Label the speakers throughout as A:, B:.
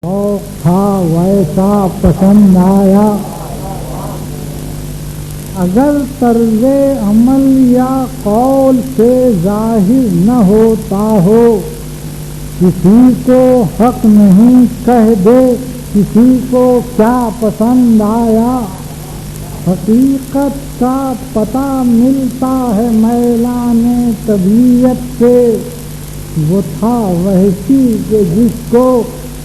A: شوق تھا ویسا پسند آیا، اگر طرز عمل یا قول سے ظاہر نہ ہوتا ہو، کسی کو حق نہیں کہہ دے کسی کو کیا پسند آیا۔ حقیقت کا پتہ ملتا ہے میلان طبیعت سے، وہ تھا وحشی کہ جس کو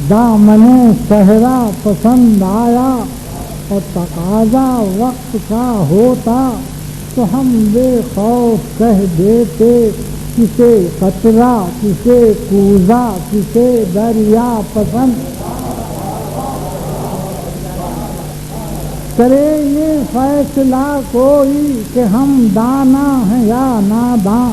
A: دامن صحرا پسند آیا، اور تقاضا وقت کا ہوتا تو ہم بے خوف کہہ دیتے، کسے قطرہ کسے کوزہ کسے دریا پسند کرے یہ فیصلہ کوئی کہ ہم دانا ہیں یا ناداں،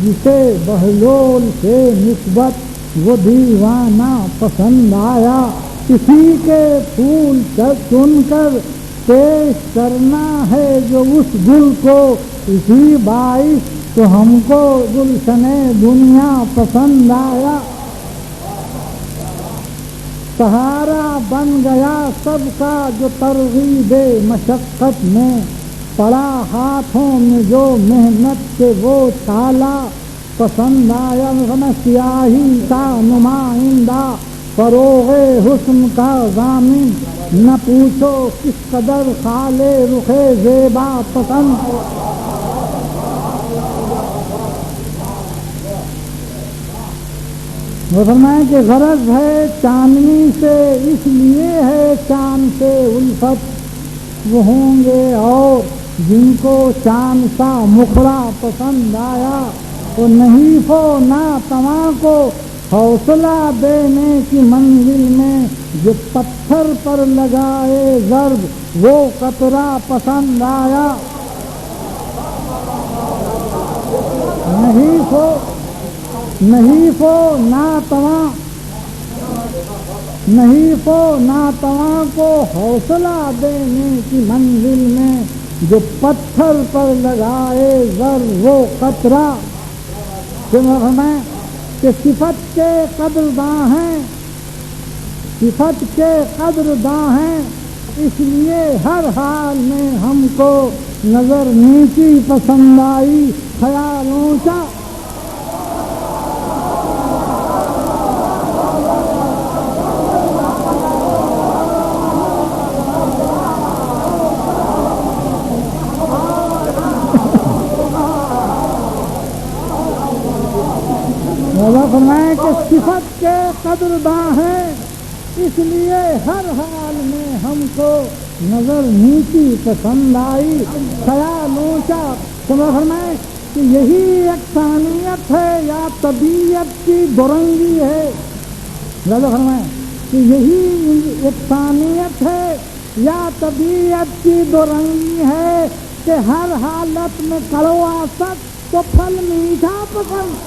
A: جسے بہلول سے نسبت وہ دیوانہ پسند آیا۔ کسی کے پھول چن کر پیش کرنا ہے جو اس گل کو، اسی باعث تو ہم کو گلشن دنیا پسند آیا۔ سہارا بن گیا سب کا جو ترغیب مشقت میں، پڑا ہاتھوں میں جو محنت سے وہ تالا پسند آیا۔ سیاہی کا نمائندہ فروغ حسن کا ضامن، نہ پوچھو کس قدر خال رخ زیبا پسند۔ وہ فرمائیں کہ غرض ہے چاندنی سے اس لیے ہے چاند سے الفت، وہ ہوں گے اور جن کو چاند سا مخڑا پسند آیا۔ وہ نحیف و ناتواں کو حوصلہ دینے کی منزل میں، جو پتھر پر لگائے ضرب وہ قطرہ پسند آیا۔ نحیف و ناتواں کو حوصلہ دینے کی منزل میں، جو پتھر پر لگائے ضرب وہ قطرہ۔ کہ صفت کے قدرداں ہیں، اس لیے ہر حال میں ہم کو نظر نیچی پسند آئی، خیال اونچا فرمائے کہ صفت کے قدرداں ہیں، اس لیے ہر حال میں ہم کو نظر نیچی پسند آئی، خیال اونچا۔ فرمائے کہ یہی یکسانیت ہے یا طبیعت کی دورنگی ہے۔ فرمائے کہ یہی یکسانیت ہے یا طبیعت کی دورنگی ہے کہ ہر حالت میں کڑوا سخت تو پھل میٹھا پسند۔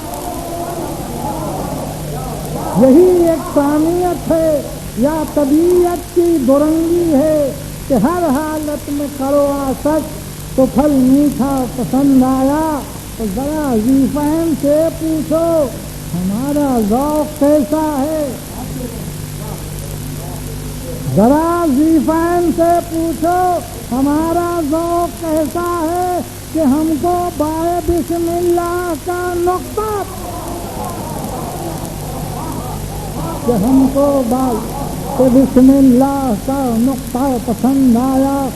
A: یہی یکسانیت ہے یا طبیعت کی دورنگی ہے کہ ہر حالت میں کڑوا سخت تو پھل میٹھا پسند آیا۔ تو ذرا ذیفین سے پوچھو ہمارا ذوق کیسا ہے، ذرا ذیفین سے پوچھو ہمارا ذوق کیسا ہے، کہ ہم کو بائے بسم اللہ کا نقطہ، کہ ہم کو کہ بسم اللہ کا نقطہ پسند آیا۔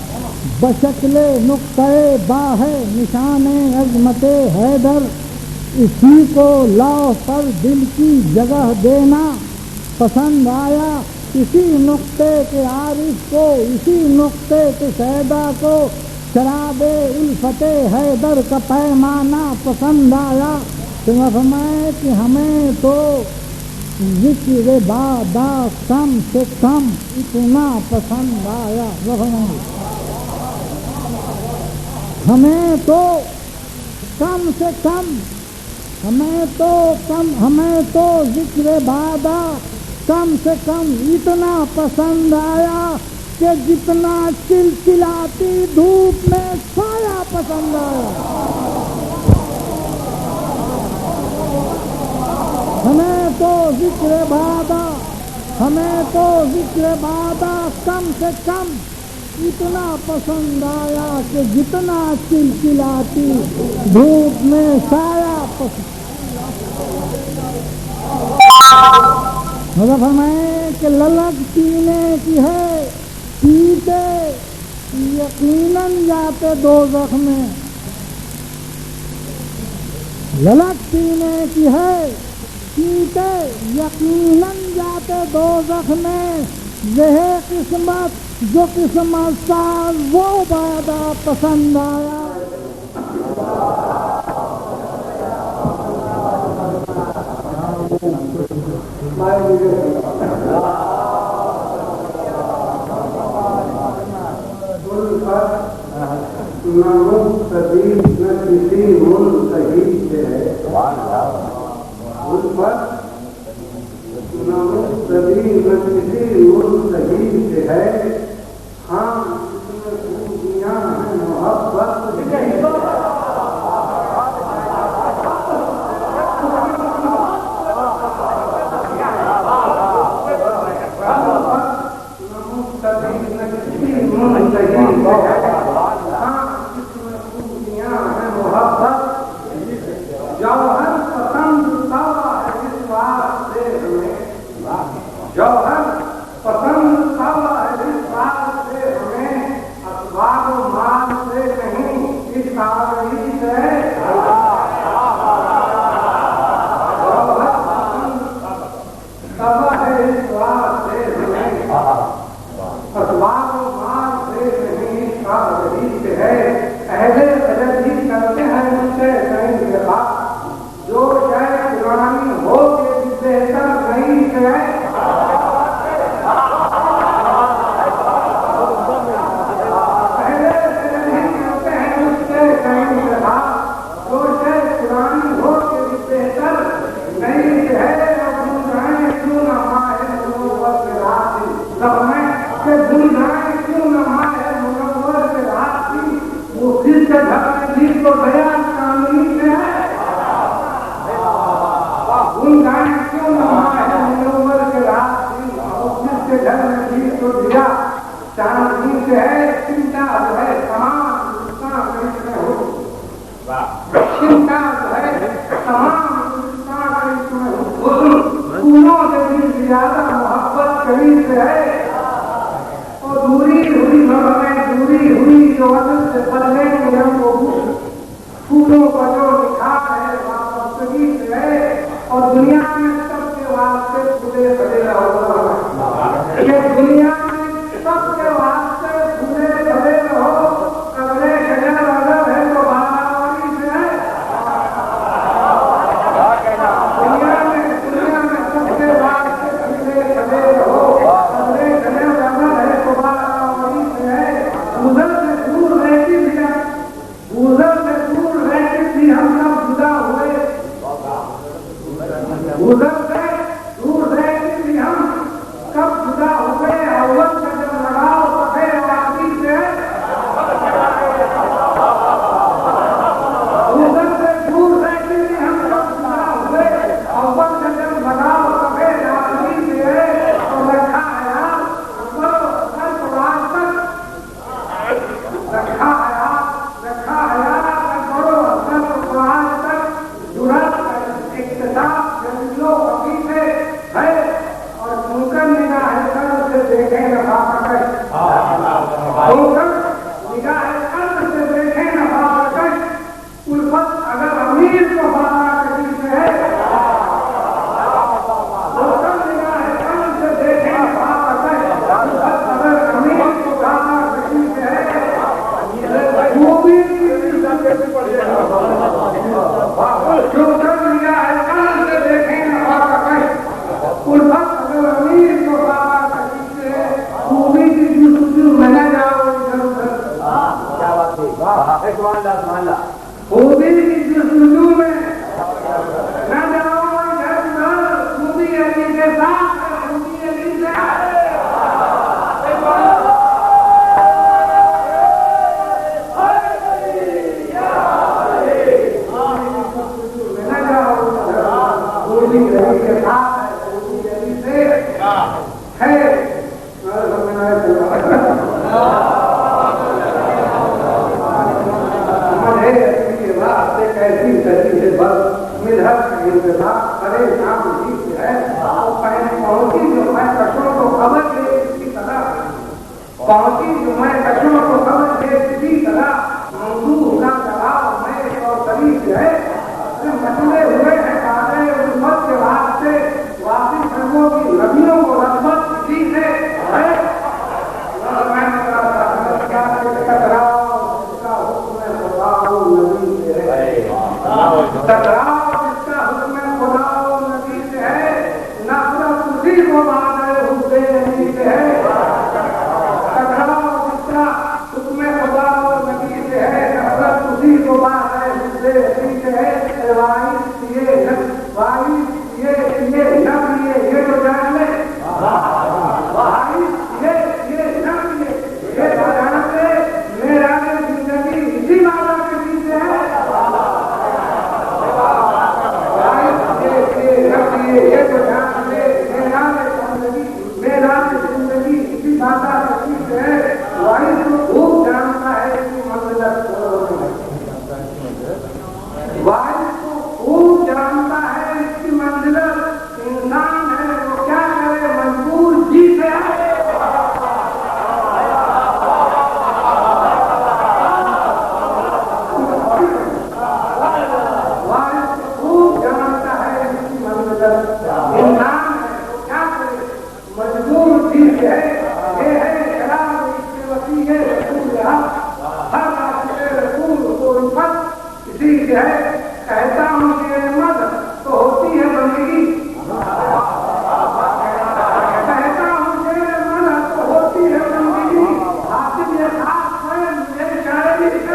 A: بشکل نقطہ با ہے نشان عظمت حیدر، اسی کو لوح پر دل کی جگہ دینا پسند آیا۔ اسی نقطے کے عارف کو، اسی نقطے کے شیدا کو، شراب الفت حیدر کا پیمانہ پسند آیا۔ فرمائے کہ ہمیں تو ذکر بادا کم سے کم اتنا پسند آیا۔ ہمیں تو کم سے کم، ہمیں تو ذکر بادا کم سے کم اتنا پسند آیا کہ جتنا چلچلاتی دھوپ میں سایہ پسند آیا۔ ہمیں تو ذکر بادا ہمیں تو ذکر بابا کم سے کم اتنا پسند آیا کہ جتنا چلچلاتی دھوپ میں سایہ پسند. مطلب ہمیں کہ للک پینے کی ہے، پیتے یقیناً جاتے دوزخ میں. للک پینے کی ہے، پیتے یقیناً جاتے دوزخ میں. یہ قسمت جو قسمت ساز وہ وعدہ پسند آیا.
B: نہ مستقیم نہ کسی منتہی سے ہے، ان پر نہ مستقیم نہ کسی منتہی سے ہے. ہاں اس میں خوبیاں ہیں محبت سے رہتی ہے بس ملحق کا انتظار کرے شام جی سے ہے پہنچی جو میں کشوں کو خبر دے کسی طرح پہنچی جو میں کشوں کو خبر دے کسی طرح موضوع کا جواب میں اور کبھی سے ہے مسئلے ہوئے ہیں کاغذ امت کے واسطے واپس رنگوں کی نبیوں کو رغبت کسی سے ہے ٹکراؤ جس کا حکم خدا و نبی سے ہے نفرت اسی کو مانے حسے نبی سے ہے ٹکراؤ جس کا حکم خدا و نبی سے ہے نفرت اسی کو مانے حسے نبی سے ہے وائس یہ تو جان لے یہ تو جان لے میرا زندگی اسی مانا کے پیچھے ہے یہ تو جان لے میرا زندگی اسی ماتا کے پیچھے ہے وہی تو خوب جانتا ہے اس کی منزلت وہی تو خوب جانتا ہے اس کی منزلت انسان ہے وہ کیا کرے مجبور جی سے ہے کہتا ہوں کہ احمد تو ہوتی ہے بندگی کہتا ہوں کہ احمد تو ہوتی ہے بندگی حاصل یہ خاص ہے میرے شاعری سے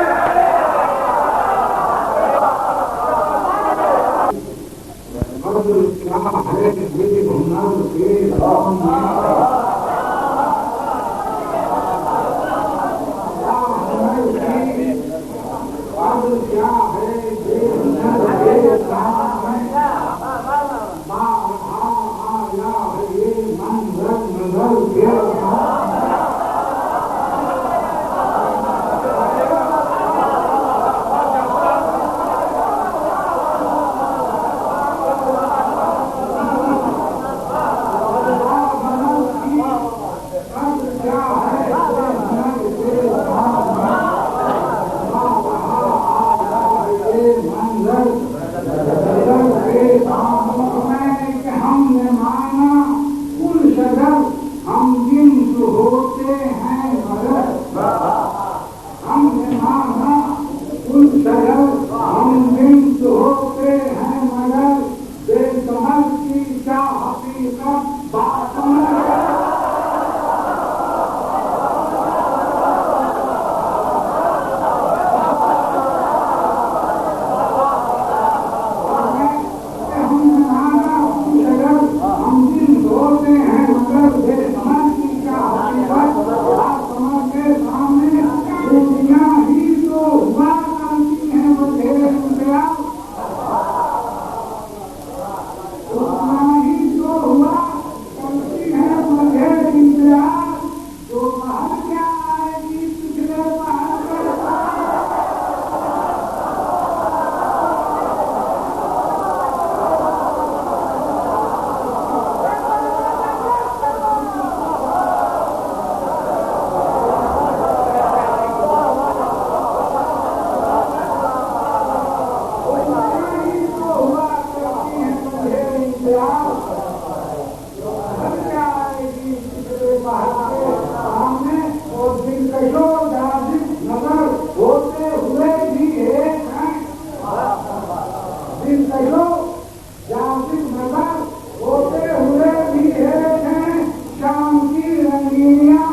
A: شام کی رنگینیاں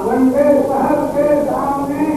A: رنگے شہر کے سامنے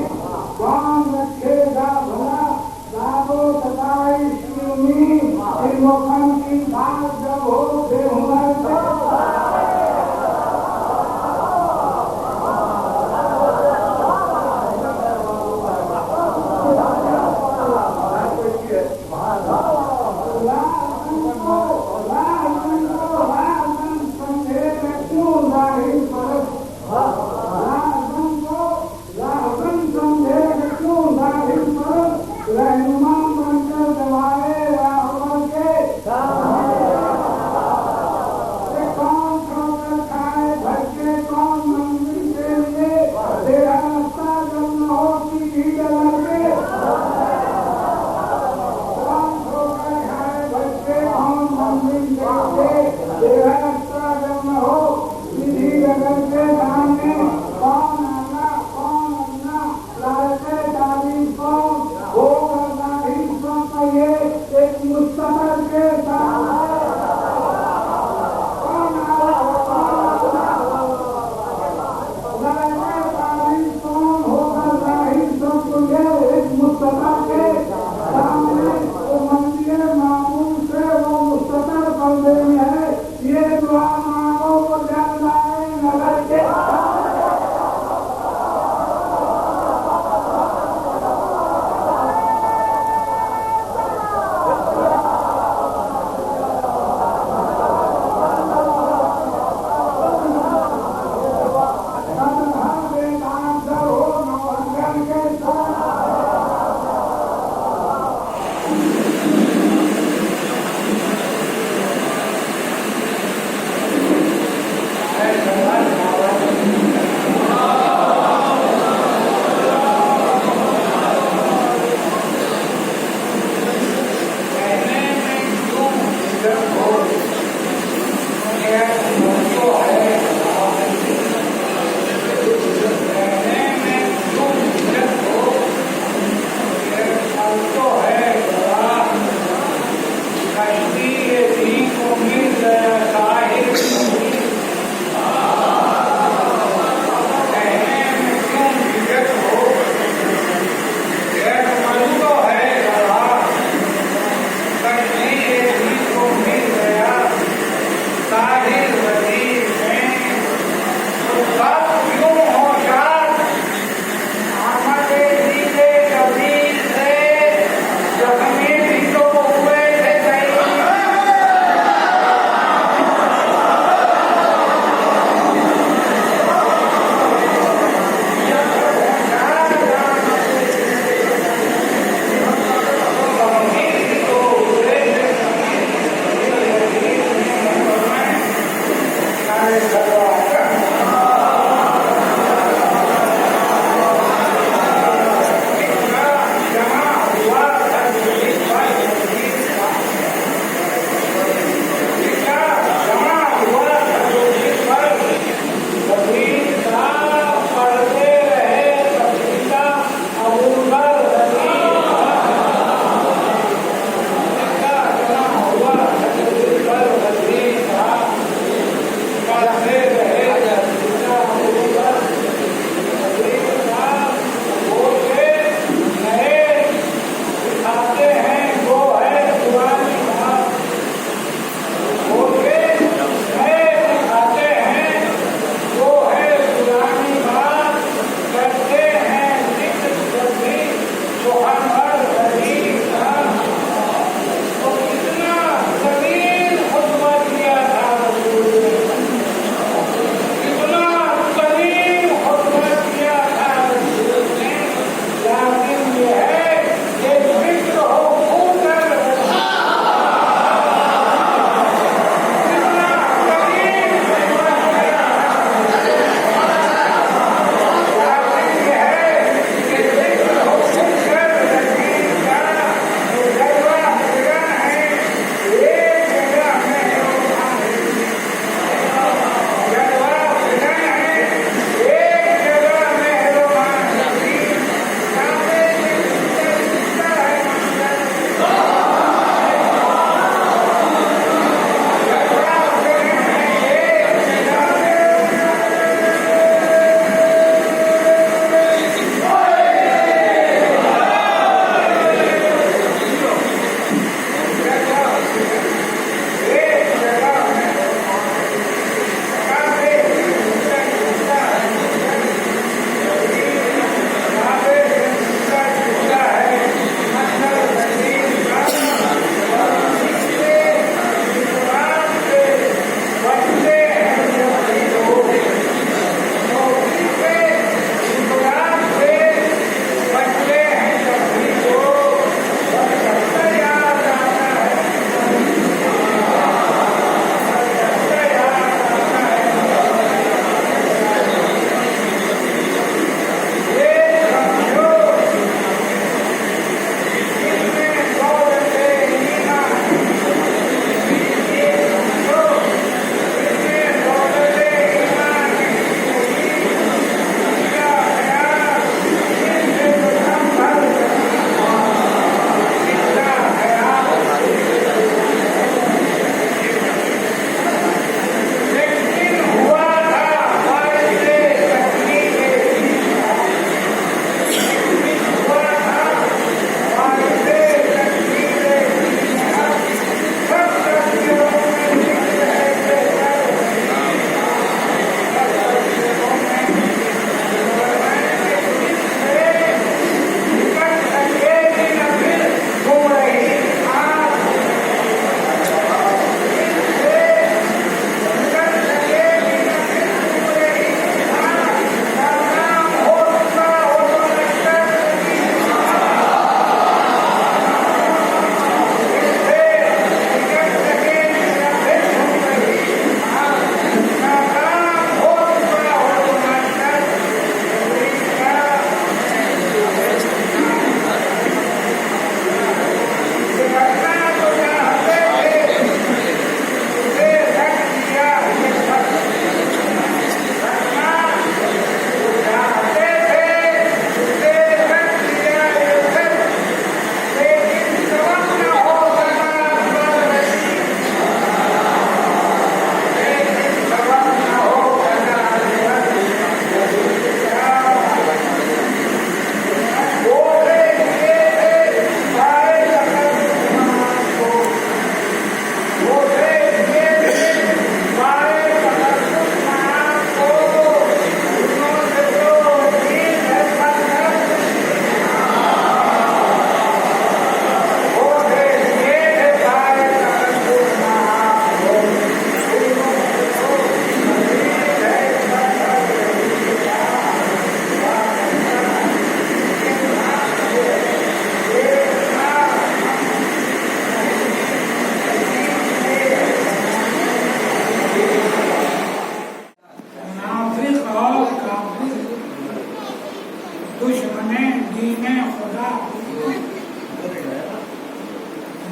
A: دین خدا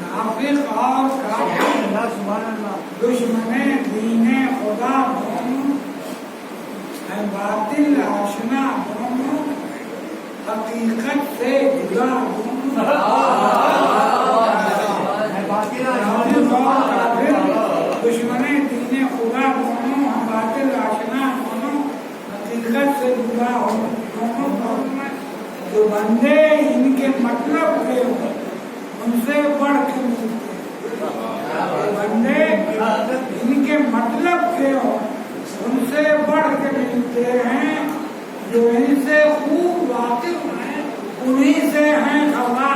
A: نافق اور کافر دشمن دین خدا دونوں ہیں باطل آشنا دونوں حقیقت سے جدا دونوں دشمن دین خدا دونوں ہم باطل آشنا دونوں حقیقت سے جدا دونوں جو بندے ان کے مطلب کے ان سے بڑھ کے ملتے بندے ان کے مطلب کے ان سے بڑھ کے ملتے ہیں جو ان سے خوب واقف ہیں انہیں سے ہیں خبر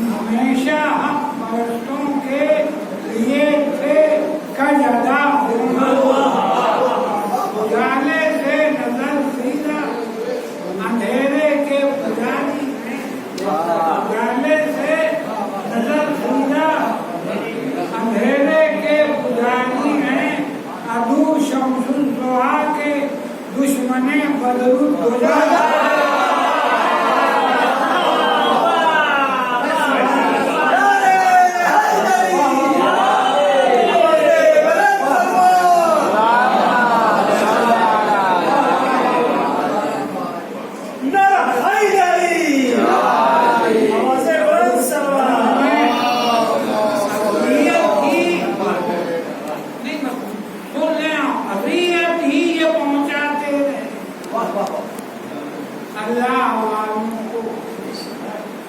A: ہمیشہ حق پرستوں کے لیے تھے کجدا اجالے سے نظر سیدھا اندھیرے کے پجاری ہیں اجالے سے نظر سیدھا اندھیرے کے پجاری ہیں ابو شمس الضحیٰ کے دشمن بدر الدجا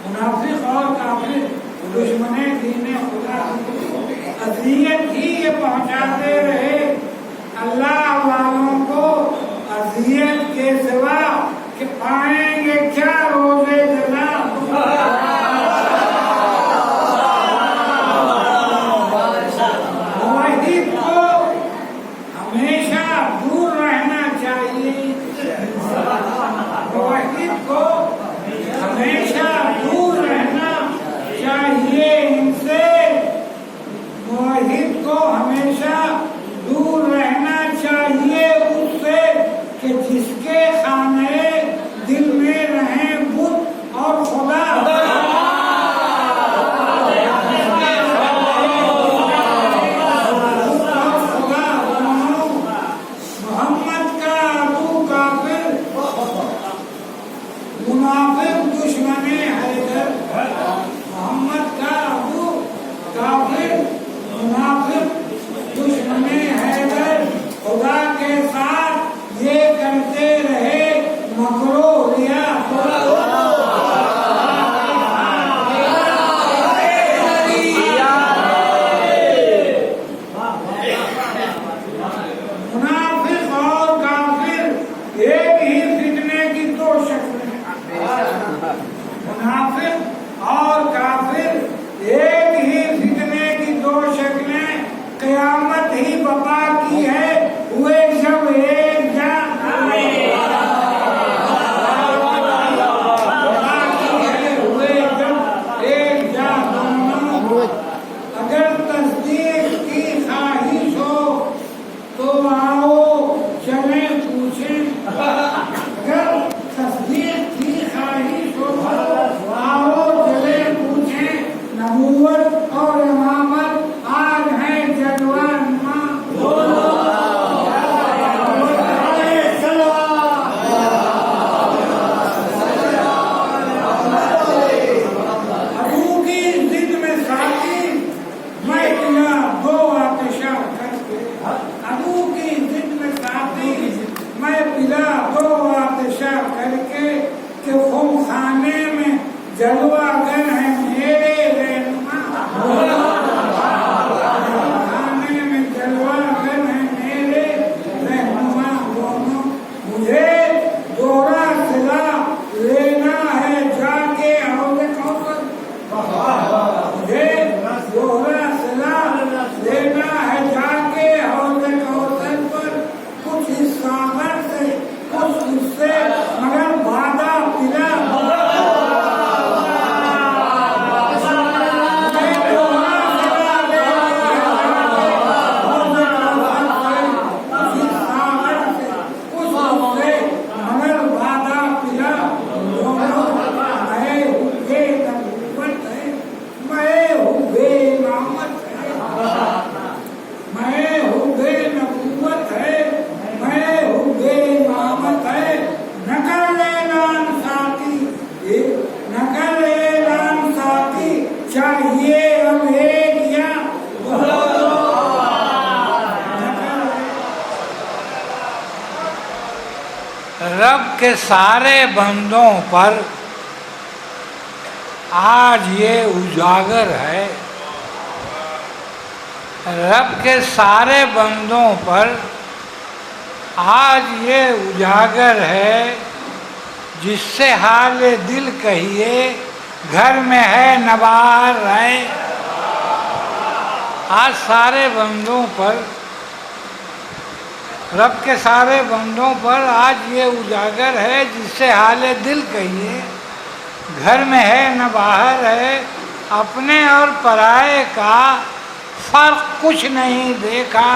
A: منافق اور کافر دشمن دین خدا اذیت ہی یہ پہنچاتے رہے اللہ والوں کو اذیت کے سوا کہ پائیں گے کیا روزے جزا موحد کو ہمیشہ دور رہنا چاہیے موحد کو ہمیشہ دور رہنا چاہیے ان سے موحد کو ہمیشہ دور رہنا چاہیے
C: رب کے سارے بندوں پر آج یہ اجاگر ہے، رب کے سارے بندوں پر آج یہ اجاگر ہے، جس سے حال دل کہیے گھر میں ہے نہ باہر ہے۔ آج سارے بندوں پر، رب کے سارے بندوں پر آج یہ اجاگر ہے، جس سے حال دل کہیے گھر میں ہے نہ باہر ہے۔ اپنے اور پرائے کا فرق کچھ نہیں دیکھا،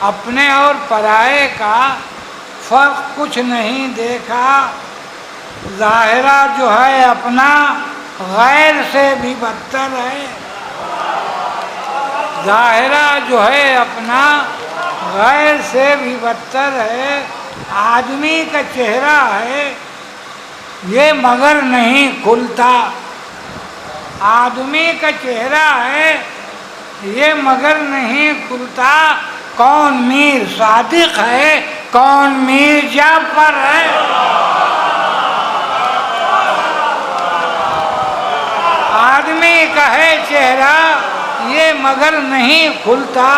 C: اپنے اور پرائے کا فرق کچھ نہیں دیکھا۔ ظاہرہ جو ہے اپنا غیر سے بھی بدتر ہے، ظاہرہ جو ہے اپنا غیر سے بھی بدتر ہے۔ آدمی کا چہرہ ہے یہ مگر نہیں کھلتا، آدمی کا چہرہ ہے یہ مگر نہیں کھلتا۔ کون میر صادق ہے، کون میر جعفر ہے۔ آدمی کا ہے چہرہ یہ مگر نہیں کھلتا۔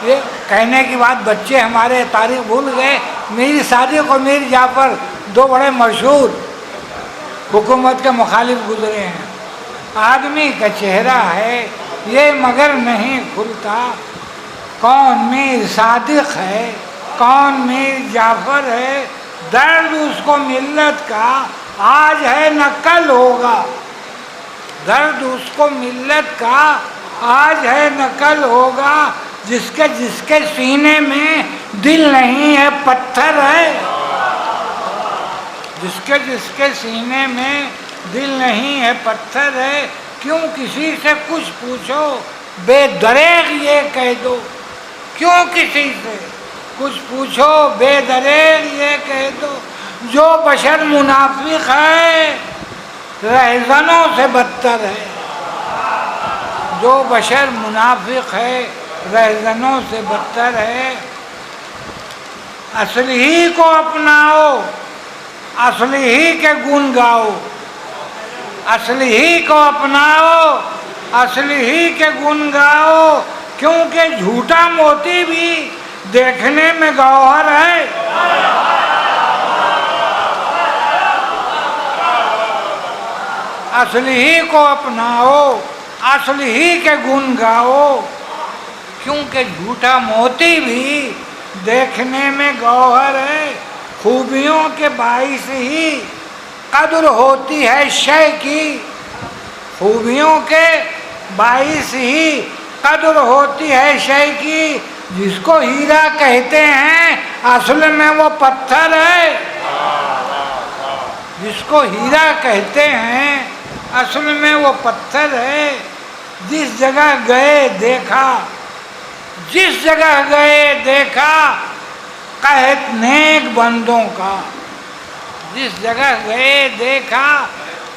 C: یہ کہنے کی بات بچے ہمارے تاریخ بھول گئے۔ میر صادق اور میر جعفر دو بڑے مشہور حکومت کے مخالف گزرے ہیں۔ آدمی کا چہرہ ہے یہ مگر نہیں کھلتا۔ کون میر صادق ہے، کون میر جعفر ہے۔ درد اس کو ملت کا آج ہے نہ کل ہوگا، درد اس کو ملت کا آج ہے نہ کل ہوگا۔ جس کے سینے میں دل نہیں ہے پتھر ہے، جس کے سینے میں دل نہیں ہے پتھر ہے۔ کیوں کسی سے کچھ پوچھو بے دریغ یہ کہہ دو، کیوں کسی سے کچھ پوچھو بے دریغ یہ کہہ دو۔ جو بشر منافق ہے رہزنوں سے بدتر ہے، جو بشر منافق ہے رہزنوں سے بدتر ہے۔ اصل ہی کو اپناؤ، اصل ہی کے گن گاؤ، اصل ہی کو اپناؤ، اصل ہی کے گن گاؤ۔ کیونکہ جھوٹا موتی بھی دیکھنے میں گوہر ہے۔ اصل ہی کو اپناؤ، اصل ہی کے گن گاؤ۔ کیونکہ جھوٹا موتی بھی دیکھنے میں گوہر ہے۔ خوبیوں کے باعث ہی قدر ہوتی ہے شے کی، خوبیوں کے باعث ہی قدر ہوتی ہے شے کی۔ جس کو ہیرا کہتے ہیں اصل میں وہ پتھر ہے، جس کو ہیرا کہتے ہیں اصل میں وہ پتھر ہے۔ جس جگہ گئے دیکھا، جس جگہ گئے دیکھا قحط نیک بندوں کا، جس جگہ گئے دیکھا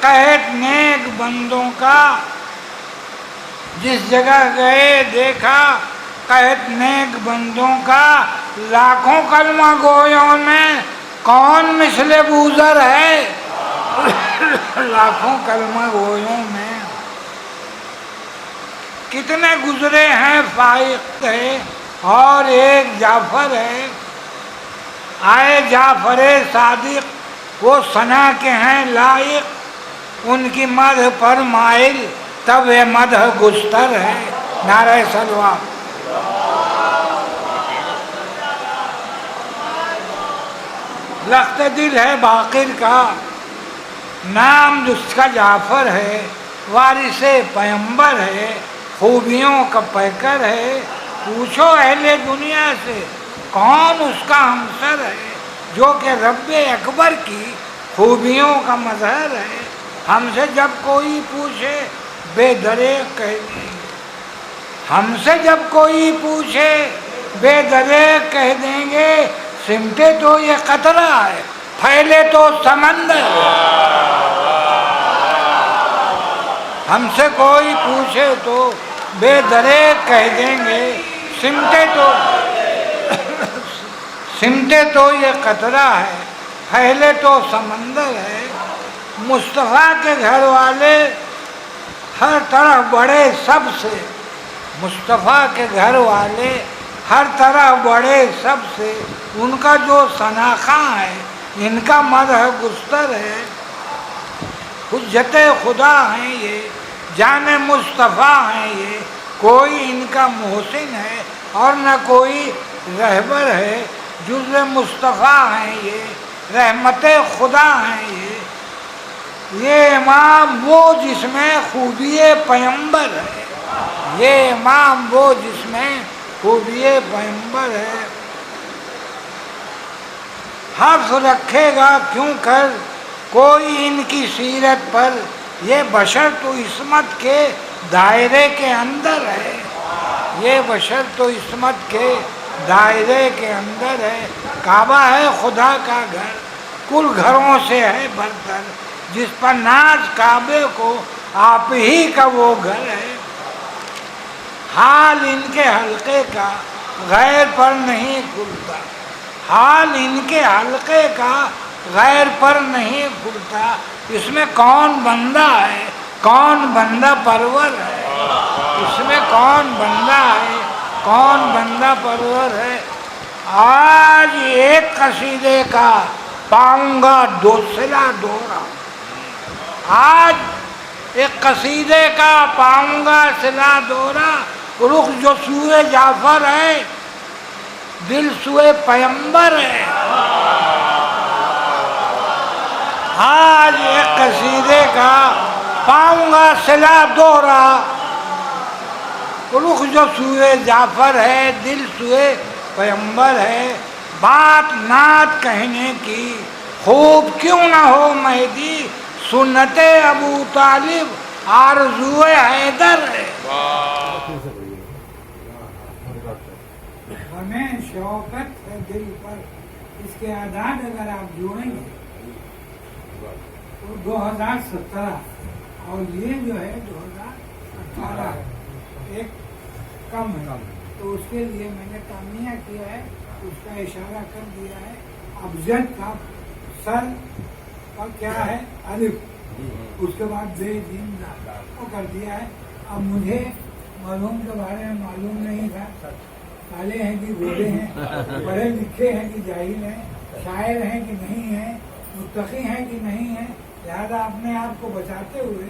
C: قحط نیک بندوں کا، جس جگہ گئے دیکھا قحط نیک بندوں کا۔ لاکھوں کلمہ گویوں میں کون مثل بوذر ہے، لاکھوں کلمہ گویوں میں کتنے گزرے ہیں فائق ہے، اور ایک جعفر ہے۔ آئے جعفر صادق وہ ثنا کے ہیں لائق، ان کی مدح پر مائل تب یہ مدح گستر ہے۔ نعرہ صلوات۔ لخت دل ہے باقر کا، نام جس کا جعفر ہے، وارث پیمبر ہے، خوبیوں کا پیکر ہے۔ پوچھو اہل دنیا سے کون اس کا ہمسر ہے، جو کہ رب اکبر کی خوبیوں کا مظہر ہے۔ ہم سے جب کوئی پوچھے بے دریغ کہہ دیں گے، ہم سے جب کوئی پوچھے بے دریغ کہہ دیں گے۔ سمٹے تو یہ قطرہ ہے، پھیلے تو سمندر ہے۔ ہم سے کوئی پوچھے تو بے دریغ کہہ دیں گے، سمٹے تو یہ قطرہ ہے، پھیلے تو سمندر ہے، مصطفیٰ کے گھر والے ہر طرف بڑے سب سے، مصطفیٰ کے گھر والے ہر طرح بڑے سب سے، ان کا جو شناخواں ہے، ان کا مدح گستر ہے، حجت خدا ہیں یہ، جان مصطفیٰ ہیں یہ، کوئی ان کا محسن ہے اور نہ کوئی رہبر ہے، جز مصطفیٰ ہیں یہ، رحمت خدا ہیں یہ امام وہ جس میں خوبی پیمبر ہے، یہ امام وہ جس میں خوبی پیمبر ہے، حرف رکھے گا کیوں کر کوئی ان کی سیرت پر، یہ بشر تو عصمت کے دائرے کے اندر ہے، یہ بشر تو عصمت کے دائرے کے اندر ہے، کعبہ ہے خدا کا گھر، کل گھروں سے ہے برتر، جس پر ناز کعبے کو آپ ہی کا وہ گھر ہے، حال ان کے حلقے کا غیر پر نہیں کھلتا، حال ان کے حلقے کا غیر پر نہیں کھلتا، اس میں کون بندہ ہے، کون بندہ پرور ہے، اس میں کون بندہ ہے، کون بندہ پرور ہے۔ آج ایک قصیدے کا پاؤں گا دوسرا دورہ، آج ایک قصیدے کا پاؤں گا سلا دورہ، رخ جو سوئے جعفر ہے، دل سوئے پیمبر ہے، آج ایک قصیدے کا پاؤں گا سلا دورہ، رخ جو سوئے جعفر ہے، دل سوئے پیمبر ہے، بات نعت کہنے کی خوب کیوں نہ ہو مہدی، سنت ابو طالب آرزو حیدر ہے، ہمیں شوقت ہے دل پر، اس کے اعداد اگر آپ جوڑیں گے تو 2017 اور یہ جو ہے 2018 ایک کم ہے، تو اس کے لیے میں نے تامیہ کیا ہے، اس کا اشارہ کر دیا ہے، ابجد کا سر اور کیا ہے الف، اس کے بعد بے دین وہ کر دیا ہے۔ اب مجھے مرحوم کے بارے میں معلوم نہیں تھا، کالے ہیں کہ گورے ہیں، پڑھے لکھے ہیں کہ جاہل ہیں، شاعر ہیں کہ نہیں ہیں، متقی ہیں کہ نہیں ہیں، لہذا اپنے آپ کو بچاتے ہوئے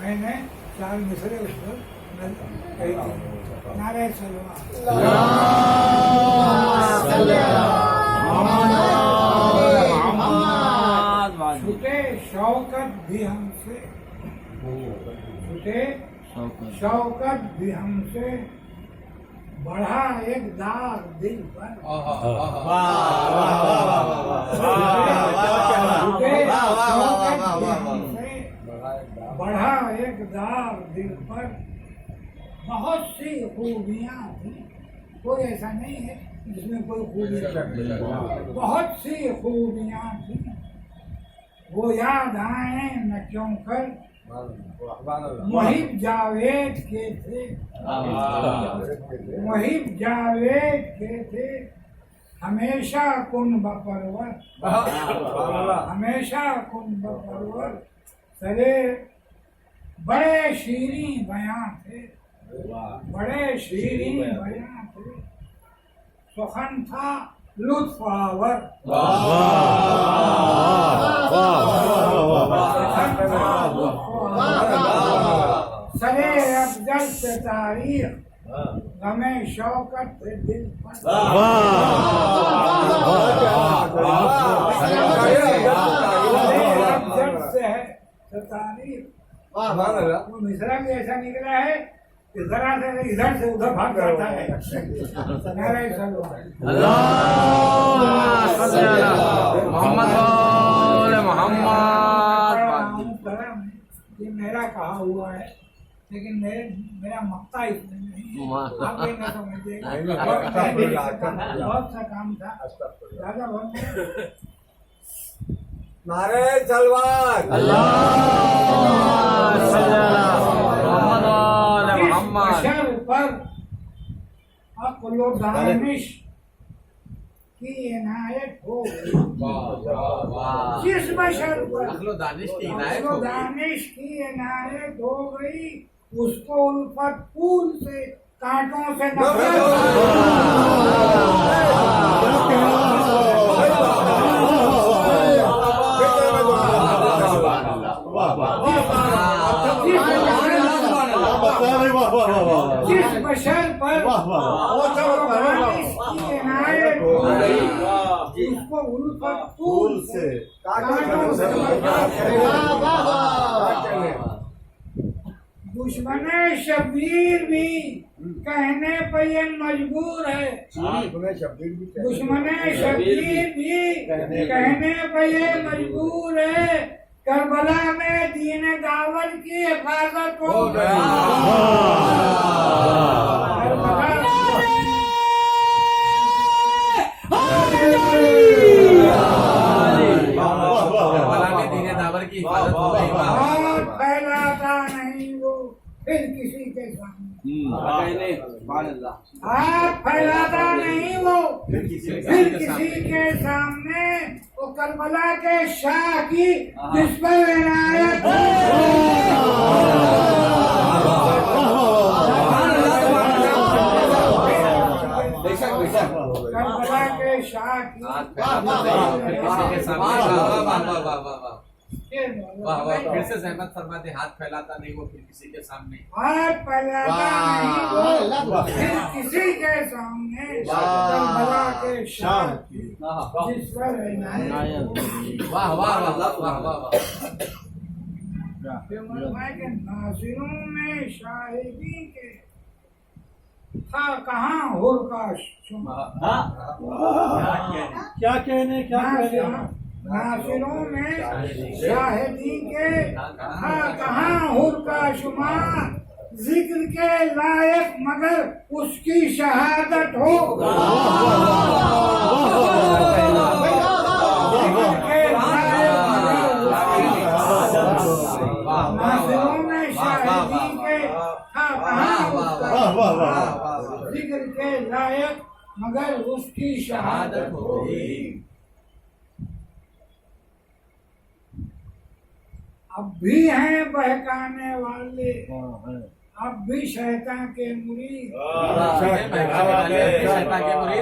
C: میں نے 4 مصرے اس پر کہی تھی، نعرہ چھوٹے شوکت بھی ہم سے، چھوٹے شوکت بھی ہم سے، بڑھا ایک داغ دل پر، بڑھا ایک داغ دل پر، بہت سی خوبیاں تھیں، کوئی ایسا نہیں ہے جس میں کوئی خوبی، بہت سی خوبیاں تھیں، وہ یاد آئیں نہ کیوں کر، محب جاوید کے تھے، محب جاوید کے تھے، ہمیشہ کن بپرور، ہمیشہ کن بپرور، سرے بڑے شیریں بیاں تھے، بڑے شیریں بیاں تھے، سخن تھا لطف آور، سرے افضل سے تاریخ، غم شوکت سے دل پر، سرے افضل سے تاریخ، وہ مصرع بھی ایسا نکلا ہے کہ ذرا سے ادھر سے ادھر بھاگ جاتا ہے، نعرہ یہ میرا کہا ہوا ہے، لیکن میرا مقطع اس میں نہیں، آپ یہ نہ سمجھے گا، بہت سا کام تھا، زیادہ بہت
D: نعرہ تلوار،
C: بشر پر عقل و دانش کی عنایت ہو گئی، जिस बशर पर
D: दानिश की
C: इनायत हो गई उसको उल्फत फूल से कांटों से नफरत जिस बशर पर इसकी इनायत हो गई उसको उल्फत फूल से कांटों से दुश्मने शब्बीर भी कहने पर ये मजबूर है दुश्मने शब्बीर भी कहने पर ये मजबूर है करबला में दीन दावत की हिफाजत हो गई फैलाता नहीं वो फिर किसी के सामने हाथ फैलाता नहीं वो फिर किसी के सामने वो करबला के शाह की जिस पर इनायत करबला के शाह की
D: फिर से सहमत फरमा दे हाथ फैलाता नहीं वो फिर किसी के सामने
C: हाथ फैलाता नहीं वो फिर किसी के सामने करबला के शाह की जिस पर इनायत
D: वाह वाह वाह वाह वाह वाह
C: के नासिरों में शाहिदी के था कहाँ हुर का शुमार
A: क्या कहने
C: नासिरों में शाहिदी के था कहाँ हुर का शुमार जिक्र के लायक मगर उसकी शहादत हो नासिरों में शाहिदी के था कहाँ जिक्र के लायक मगर उसकी शहादत होगी अब भी हैं बहकाने वाले अब भी शैतान के मुरीद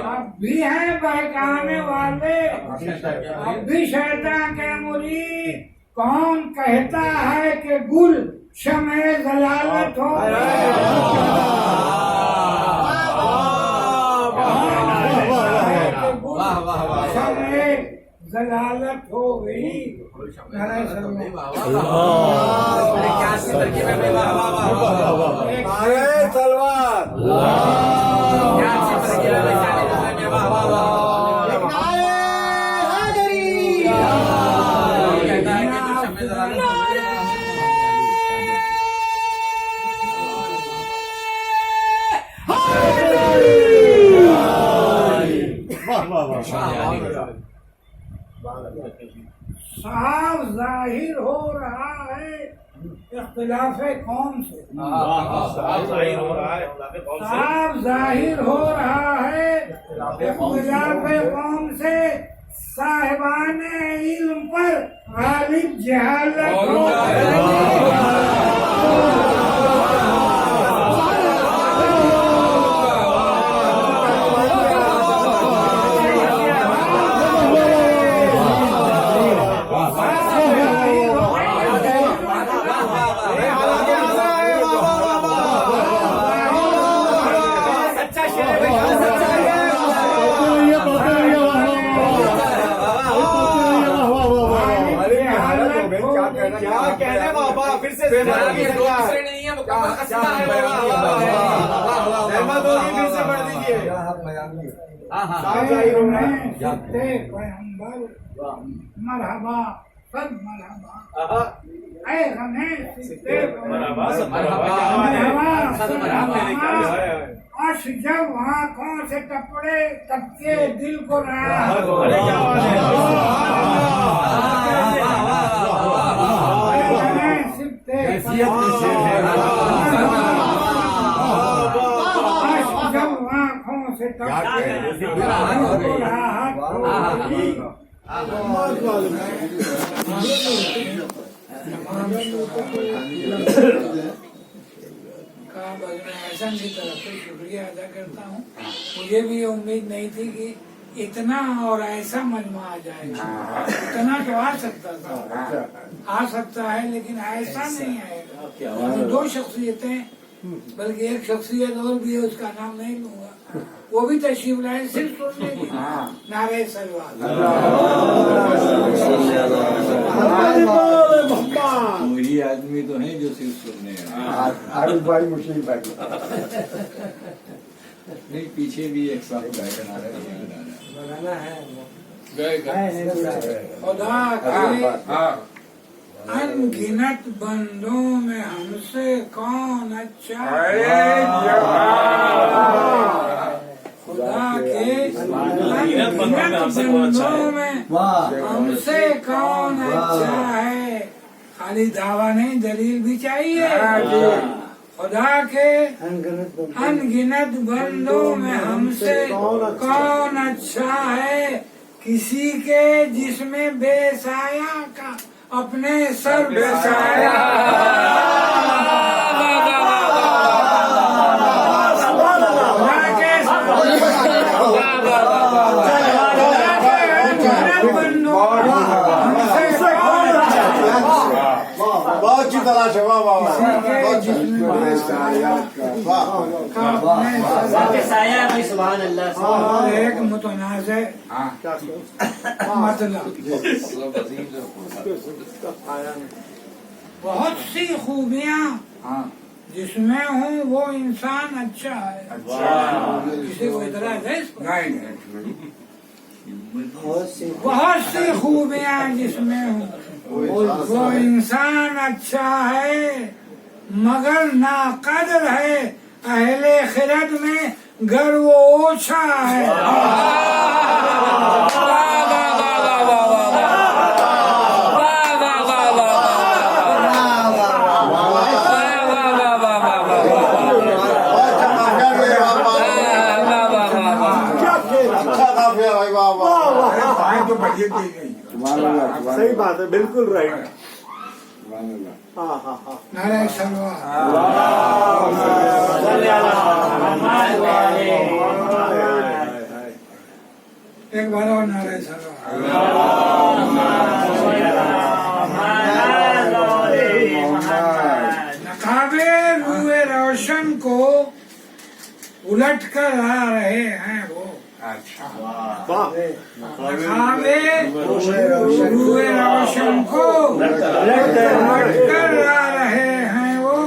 C: अब भी हैं बहकाने वाले अब भी शैतान के मुरीद कौन कहता है कि गुल शमे जलालत हो शमे जलालत हो गई साफ जाहिर हो रहा है इख्तिलाफे कौम से साफ जाहिर हो रहा है इख्तिलाफे कौम से साहिबान इल्म पर गालिब जहालत हो मरहबा सब मरहबा ऐ हमें अर्श जब आँखों से टपड़े तबके दिल को ऐसा की तरफ से शुक्रिया अदा करता हूँ। मुझे भी ये उम्मीद नहीं थी कि इतना और ऐसा मजमा आ जाएगा। इतना तो आ सकता है लेकिन ऐसा नहीं आएगा। तो दो शख्सियतें, बल्कि एक शख्सियत और भी है, उसका नाम नहीं लूंगा, वो भी तशरीफ लाए सिर्फ सुनने के लिए। नारे सलवात।
E: वही आदमी तो है जो सिर्फ सुनने
A: भाई मुश्किल भाई
E: नहीं, पीछे भी एक साथ गायक आ रहा है।
C: खुदा के अनगिनत बंदों में हमसे कौन अच्छा है? खुदा के अनगिनत बंदों में हमसे कौन अच्छा है? खाली दावा नहीं, दलील भी चाहिए। खुदा के अनगिनत बंदों में हमसे कौन अच्छा है? किसी के जिसमें बेसाया का अपने सर बेसाया।
F: बहुत अच्छी तलाश है। वाह वाह वाह।
C: एक मुतनाज़ मतलब बहुत सी खूबियाँ जिसमें हूँ वो इंसान अच्छा है। किसी को इतराज़ है इस पर? बहुत सी खूबियाँ जिसमें हूँ वो इंसान अच्छा है, मगर नाकदर है अहले खिरत में गर वो ओछा है।
F: सही बात है, बिल्कुल राइट।
C: नारे सलवात। एक बार और नारे सलवात। नकाबे रूए रोशन को उलट कर आ रहे हैं वो। नकाबे रूए रोशन को उलट कर आ रहे हैं वो।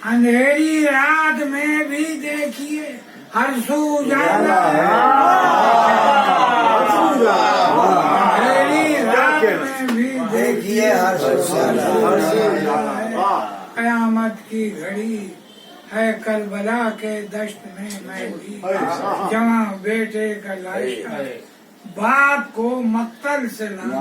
C: अंधेरी रात में भी देखिए हर सू उजाला है। अंधेरी रात में भी देखिए हर सू उजाला है। कयामत की घड़ी है करबला के दश्त में मैं भी जवां बेटे का लाश बाप को मक्तल से लाना।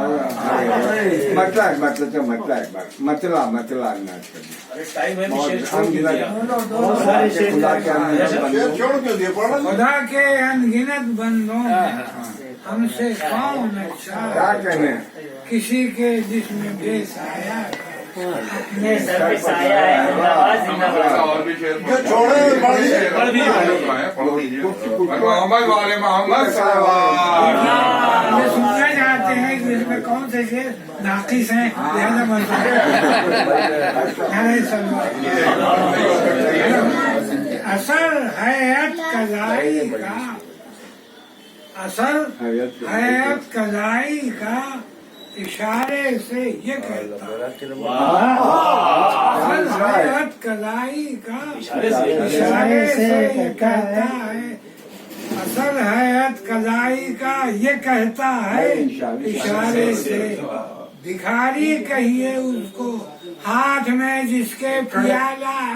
C: खुदा के अनगिनत बंदों में हमसे कौन अच्छा है? किसी के जिसमें बेसाया अपने सर पे साया है। सुनना चाहते हैं कि इसमें कौन से शेर नाकिस हैं, लिहाजा असर हैत कज़ाई का, असर हैत कज़ाई का इशारे से ये कहता है। हैत कज़ाई का इशारे से ये कहता है। असल हैत कज़ाई का ये कहता है इशारे से। भिखारी कहिए उसको हाथ में जिसके प्याला है।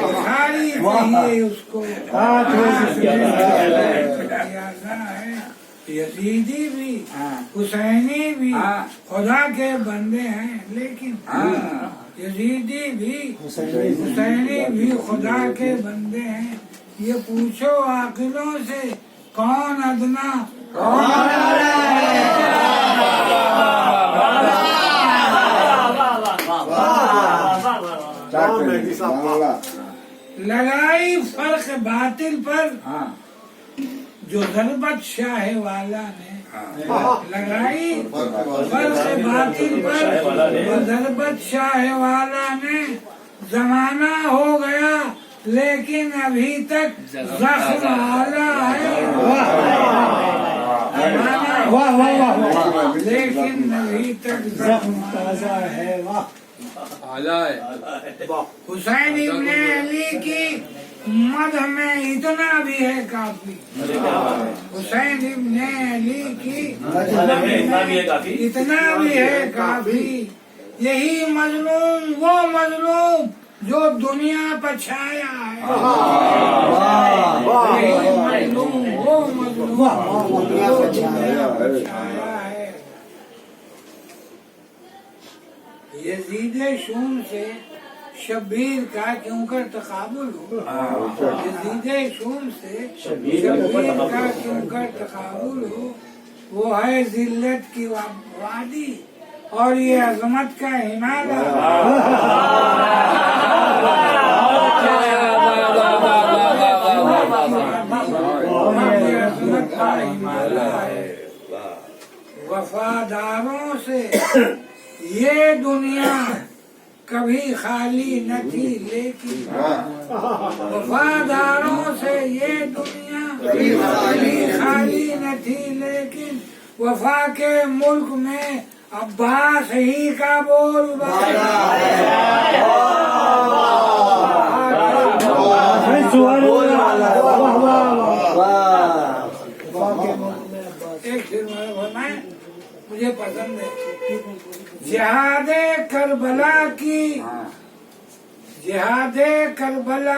C: भिखारी कहिए उसको हाथ में जिसके प्याला है। यजीदी भी हुसैनी भी खुदा के बंदे हैं, लेकिन यजीदी भी हुसैनी भी खुदा के बंदे हैं। ये पूछो आकिलों से कौन अदना लगाई फर्क बातिल पर जो ज़रबत शाह वाला ने लगाई फर्क बातिल पर जो ज़रबत शाह वाला ने। जमाना हो गया लेकिन अभी तक जख्म आला है। जमाना लेकिन अभी तक जख्म ताजा है। हुसैन इब्ने अली की मदह में इतना भी है काफी। हुसैन इब्ने अली की इतना भी है काफी। यही मजलूम वो मजलूम जो दुनिया पर छाया है। यही मजलूम वो मजलूम जो दुनिया पर छाया है। यजीद शूम से शब्बीर का क्यों कर तकाबुल हो। यजीद शूम से शब्बीर का क्यों कर तकाबुल हो। वो है जिल्लत की वादी और ये अजमत का हिमालय। अजमत का हिमालय। वफादारों से ये दुनिया कभी खाली न थी लेकिन वफादारों से ये दुनिया कभी खाली न थी लेकिन वफा के मुल्क में अब्बास ही का बोल बाला एक मुझे पसंद है। जिहादे करबला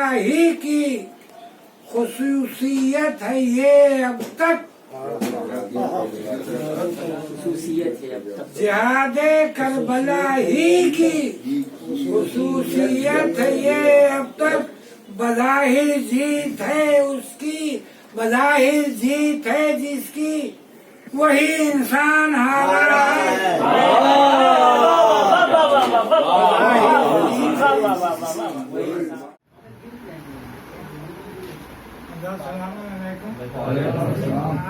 C: ही की खुसूसियत है ये अब तक। जिहादे करबला ही की खुसूसियत है ये अब तक। बज़ाहिर जीत है उसकी, बज़ाहिर जीत है जिसकी, वही इंसान हारा है।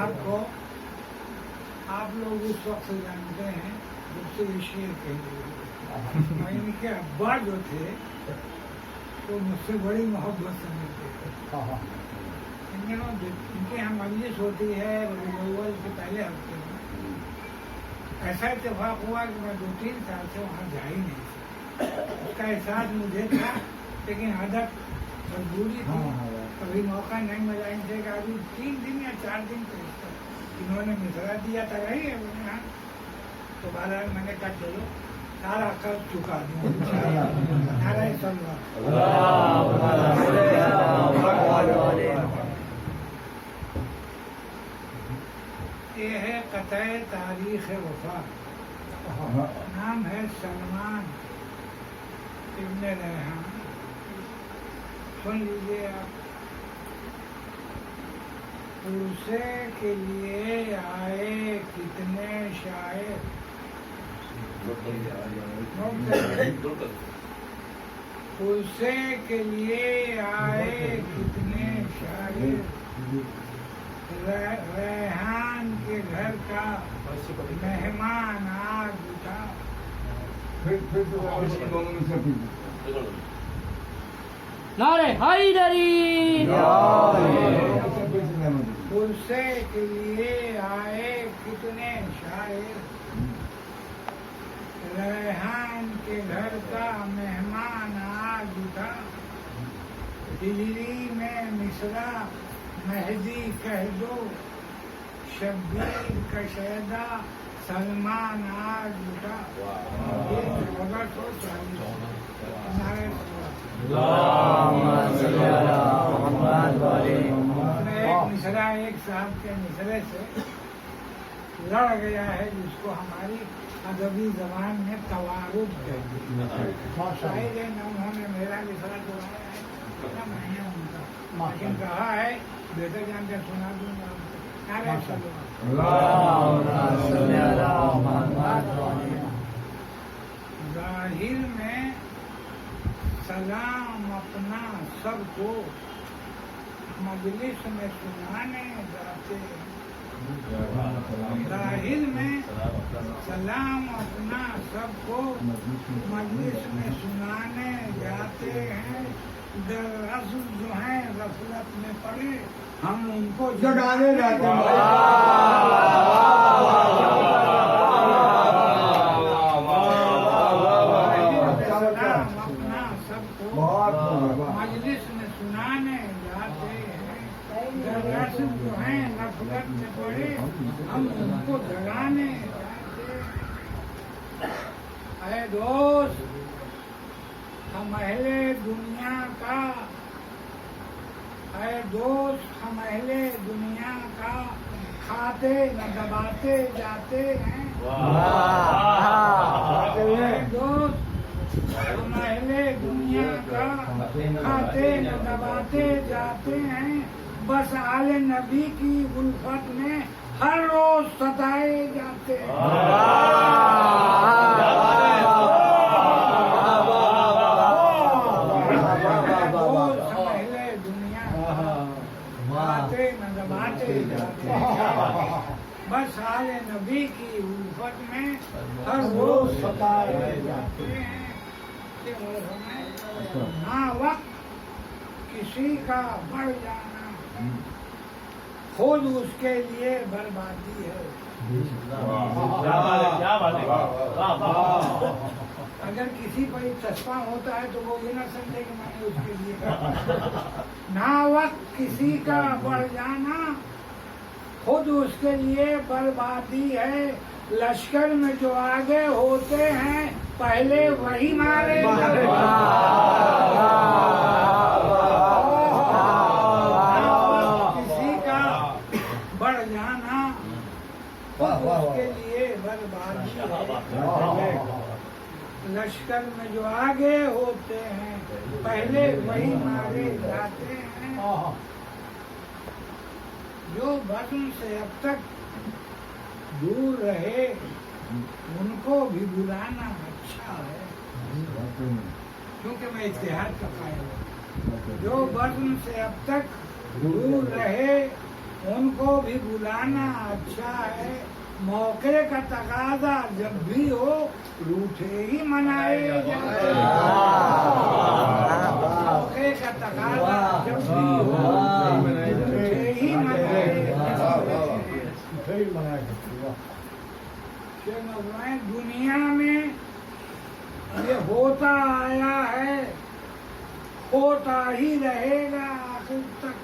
C: आपको आप लोग उस वक्त से जानते हैं जब से ये शेर कहे। इनके अब्बा जो थे तो मुझसे बड़ी मोहब्बत से मिलते थे। इनके यहाँ मजलिस होती है रबीउल के पहले हफ्ते में। ऐसा इत्तेफाक हुआ कि मैं 2-3 साल से वहाँ जा ही नहीं था। उसका एहसास मुझे था लेकिन आदत मजबूरी थी, कभी मौका नहीं मिला। इनसे अभी 3 दिन या 4 दिन इन्होंने मिसरा दिया था रही है यहाँ। तो बहरहाल मैंने कहा चलो सारा कर्ज चुका दूँ। नारायण ये है क़तए तारीख़ वफ़ा। नाम है सलमान इब्ने रेहान। सुन लीजिए आप। पुरसे के लिए आए कितने शायर, पुरसे के लिए आए कितने शायर। रेहान के घर का मेहमान आज उठा।
G: नारे हैदरी।
C: पुरसे के लिए आए कितने शायर। रेहान के घर का मेहमान आज उठा। दिल्ली में मिसरा मेहदी कह दो, शब्बीर का शहदा सलमान आज उठा। ये 1440। एक मिसरा एक साहब के मिसरे से लड़ गया है जिसको हमारी अदबी जबान में तवारुद कहते हैं। शायद है न उन्होंने मेरा मिसरा दोहराया है न मैंने उनका, लेकिन कहा है बेहतर जानकर सुना दूंगा। नारे जाहिर में सलाम अपना सबको मजलिस में सुनाने जाते हैं। जाहिर में सलाम अपना सबको मजलिस में सुनाने जाते हैं। दरअसल जो है गफलत में पड़े हम उनको
F: जगाने जाते हैं।
C: सलाम अपना सबको मजलिस में सुनाने जाते हैं। दरअसल जो है गफलत में पड़े हम उनको जगाने जाते हैं। अरे दोस्त, हम अहले दुनिया का, अरे दोस्त हम अहले दुनिया का खाते न दबाते जाते हैं। अरे दोस्त हम अहले दुनिया का खाते न दबाते जाते हैं। बस आले नबी की उल्फत में हर रोज सताए जाते हैं। बस आले नबी की उल्फत में हर रोज सताए जाते हैं। हाँ वक्त किसी का बढ़ जाना खुद उसके लिए बर्बादी है। अगर किसी पर चस्पा होता है तो वो ये ना समझे कि मैंने उसके लिए ना वक्त किसी का बढ़ जाना खुद उसके लिए बर्बादी है। लश्कर में जो आगे होते हैं पहले वही मारे जाते हैं। किसी का बढ़ जाना खुद उसके लिए बर्बादी है। लश्कर में जो आगे होते हैं पहले वही मारे जाते हैं। जो वतन से अब तक दूर रहे उनको भी बुलाना अच्छा है, क्योंकि मैं इतिहाद का फायदा। जो वतन से अब तक दूर रहे उनको भी बुलाना अच्छा है। मौके का तकाजा जब भी हो रूठे ही मनाए जाते हैं। मौके का तकाजा जब भी हो रूठे ही मनाए जाते हैं। दुनिया में ये होता आया है, होता ही रहेगा आखिर तक।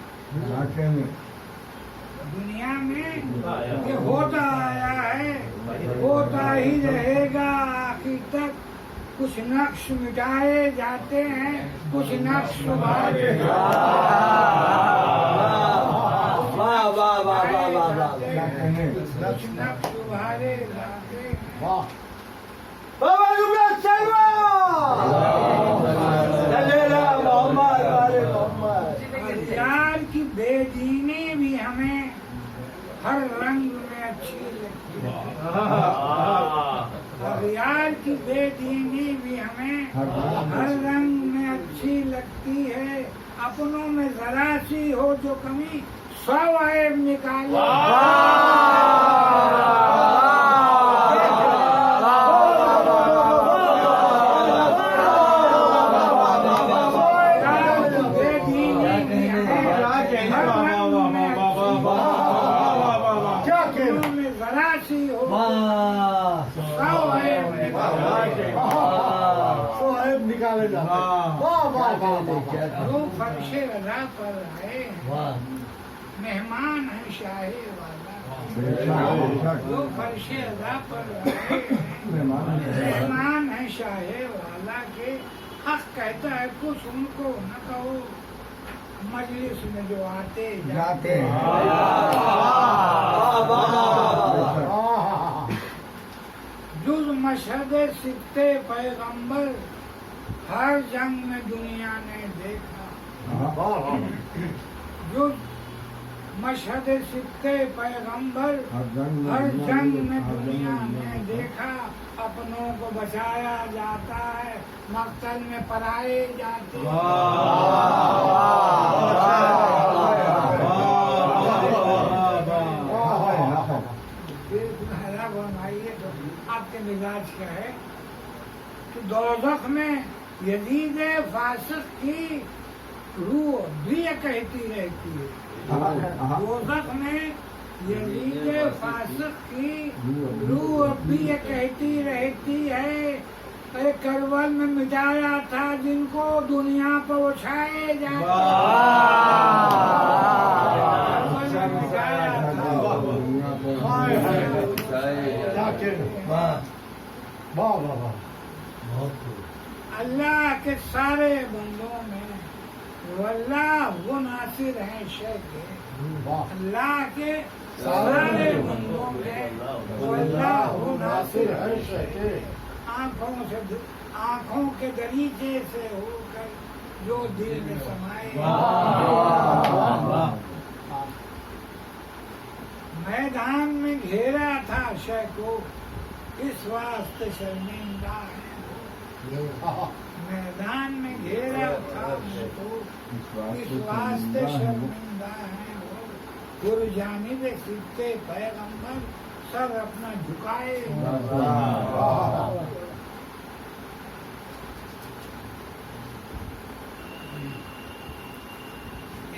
C: दुनिया में ये होता आया है, होता ही रहेगा आखिर तक। कुछ नक्श मिटाए जाते हैं, कुछ नक्श उभारे कुछ नक्श उभारे जाते हैं। यार की बेदीनी भी हमें हर रंग में अच्छी लगती है। यार की बेदीनी भी हमें हर रंग में अच्छी लगती है। अपनों में जरा सी हो जो कमी 100 ऐब निकाले।
F: निकाले जाते
C: वो फर्शे रज़ा पर आए मेहमान है शाहे वाला। वो फर्शे रज़ा पर आए मेहमान है शाहे वाला के हक कहता है कुछ उनको न कहो। मजलिस में जो आते जाते जुज़ मशहद सित्ते पैगंबर हर जंग में दुनिया ने देखा। जुज़ मशहद सिक्के पैगंबर हर जंग में दुनिया में देखा, अपनों को बचाया जाता है, मक्तल में पराए जाते हैं। तो आपके मिजाज क्या है कि दोज़ख में यजीद फासिक की रूह भी कहती रहती है, दोज़ख में यजीद फासिक की रूह भी कहती रहती है, अरे करबल में मिटाया था जिनको दुनिया पर उठाए जाते, करबल में मिटाया था। अल्लाह के सारे बंदों में वल्लाह वो नासिर हैं शेख, अल्लाह के सारे बंदों में वल्लाह वो नासिर है शेख। आँखों के दरीचे से होकर जो दिल में समाए, मैदान में घेरा था शेख को, इस वास्ते शर्मिंदा है, मैदान में घेरा था मुझको, इस वास्ते शर्मिंदा है वो, गुरजानिब सिक्के पैगंबर सब अपना झुकाए।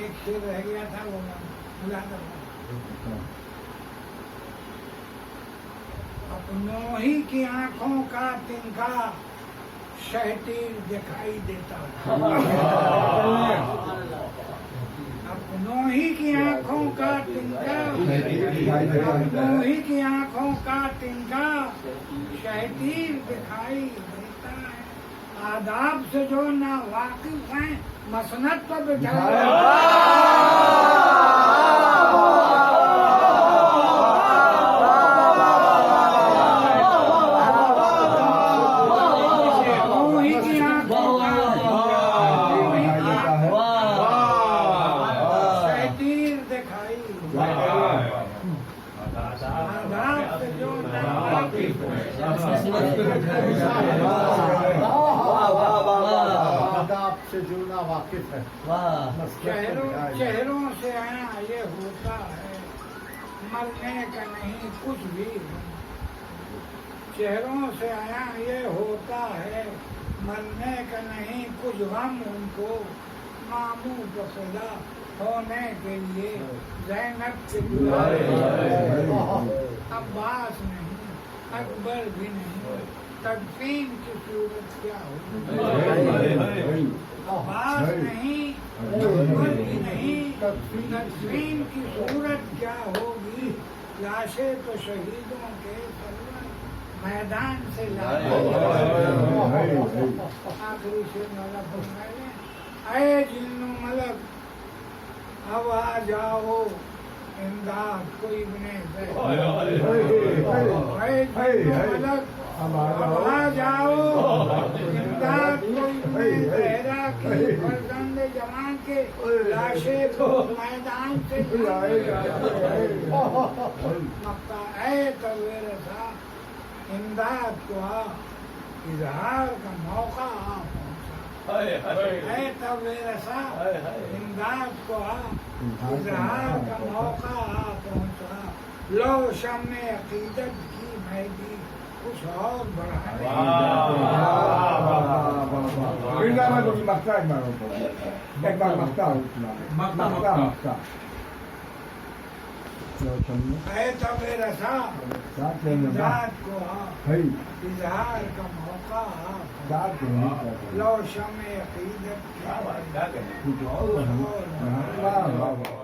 C: एक शेर रह गया था वो भुला कर, अपनों ही की आंखों का तिनका शहतीर दिखाई देता है, अपनों ही की आंखों का तिनका, अपनों ही की आंखों का तिनका शहतीर दिखाई देता है, आदाब से जो ना वाकिफ हैं मसनद पर बिठाया,
F: से जुड़ना वाकिफ है।
C: चेहरों से आया ये होता है, मरने का नहीं कुछ भी, चेहरों से आया ये होता है, मरने का नहीं कुछ गम उनको, मामू को सदा होने के लिए ज़ैनब के दुलारे, अब्बास नहीं अकबर भी नहीं, तदफीन की सूरत क्या होगी, अब्बास नहीं अकबर भी नहीं, तदफीन की सूरत क्या होगी, लाशें तो शहीदों के सरवर मैदान से लाए। आखिरी शेर वाला फरमाए, ऐ जिन्नो मलक अब आ जाओ इमदाद कोई बने, मलक अब आ जाओ इमदाद कोई बने, जहरा की फर्जंद जवान के लाशे को मैदान से मक्ता ऐ तवेरे था इमदाद को आ, इजहार का मौका आ पहुंचा, ऐ तवेरे सा इमदाद को आ, इजहार का मौका आ पहुंचा, लो शम्मे अकीदत की महदी कुछ और बढ़ाने, ऐ तवेरे सा इमदाद को आ, इजहार का मौका आ, लो शम्मे अकीदत की महदी कुछ और बढ़ाने।